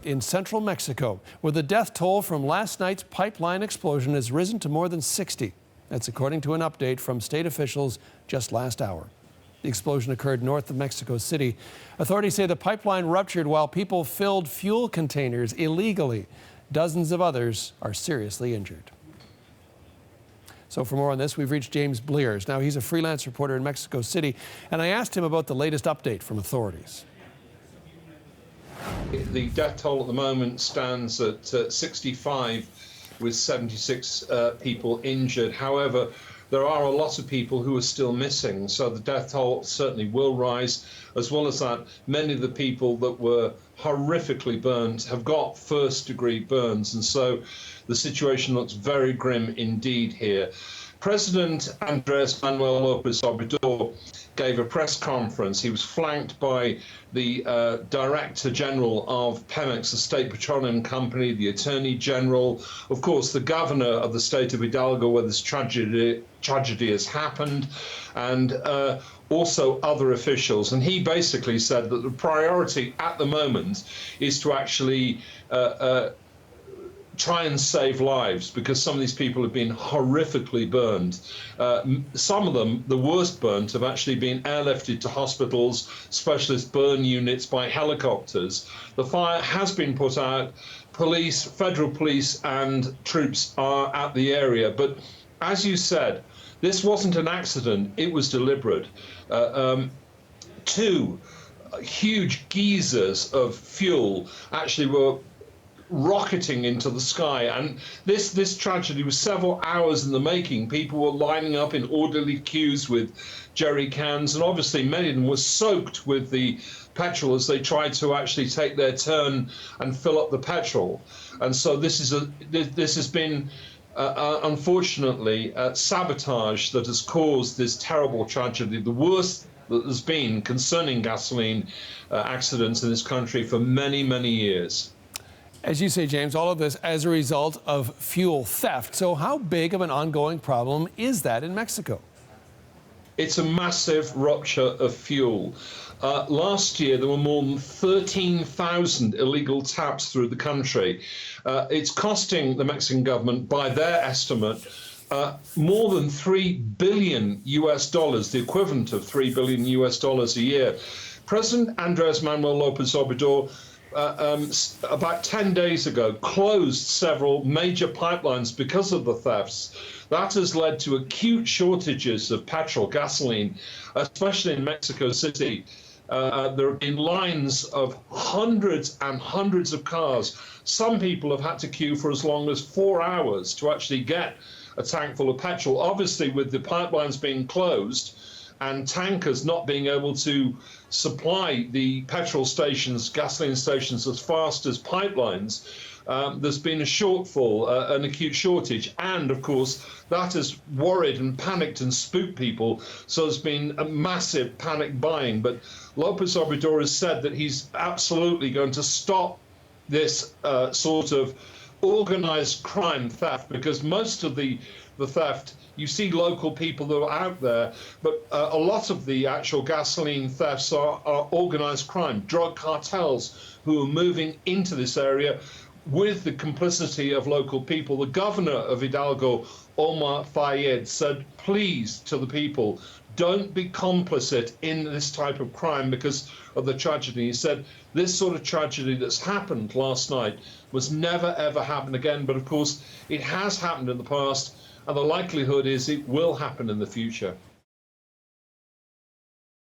In central Mexico, where the death toll from last night's pipeline explosion has risen to more than 60. That's according to an update from state officials just last hour. The explosion occurred north of Mexico City. Authorities say the pipeline ruptured while people filled fuel containers illegally. Dozens of others are seriously injured. So for more on this, we've reached James Blears. Now, he's a freelance reporter in Mexico City, and I asked him about the latest update from authorities. The death toll at the moment stands at 65, with 76 people injured. However, there are a lot of people who are still missing, so the death toll certainly will rise. As well as that, many of the people that were horrifically burned have got first-degree burns, and so the situation looks very grim indeed here. President Andrés Manuel López Obrador gave a press conference. He was flanked by the Director General of Pemex, the State Petroleum Company, the Attorney General, of course, the Governor of the state of Hidalgo, where this tragedy has happened, and also other officials. And he basically said that the priority at the moment is to actually try and save lives, because some of these people have been horrifically burned. Some of them, the worst burnt, have actually been airlifted to hospitals, specialist burn units by helicopters. The fire has been put out. Police, federal police and troops are at the area. But as you said, this wasn't an accident, it was deliberate. Two huge geysers of fuel actually were rocketing into the sky, and this tragedy was several hours in the making. People were lining up in orderly queues with jerry cans, and obviously many of them were soaked with the petrol as they tried to actually take their turn and fill up the petrol. And so this has been unfortunately sabotage that has caused this terrible tragedy, the worst that there's been concerning gasoline accidents in this country for many, many years. As you say, James, all of this as a result of fuel theft. So how big of an ongoing problem is that in Mexico? It's a massive rupture of fuel. Last year, there were more than 13,000 illegal taps through the country. It's costing the Mexican government, by their estimate, more than $3 billion US, the equivalent of $3 billion US a year. President Andrés Manuel López Obrador about 10 days ago closed several major pipelines because of the thefts. That has led to acute shortages of petrol, gasoline, especially in Mexico City. There have been lines of hundreds and hundreds of cars. Some people have had to queue for as long as 4 hours to actually get a tank full of petrol. Obviously, with the pipelines being closed and tankers not being able to supply the petrol stations, gasoline stations as fast as pipelines, there's been a shortfall, an acute shortage. And of course, that has worried and panicked and spooked people. So there's been a massive panic buying. But López Obrador has said that he's absolutely going to stop this sort of organized crime theft, because most of the theft, you see local people that are out there, but a lot of the actual gasoline thefts are organized crime, drug cartels who are moving into this area with the complicity of local people. The governor of Hidalgo, Omar Fayed, said, please, to the people, don't be complicit in this type of crime because of the tragedy. He said this sort of tragedy that's happened last night was never, ever happen again. But of course, it has happened in the past, and the likelihood is it will happen in the future.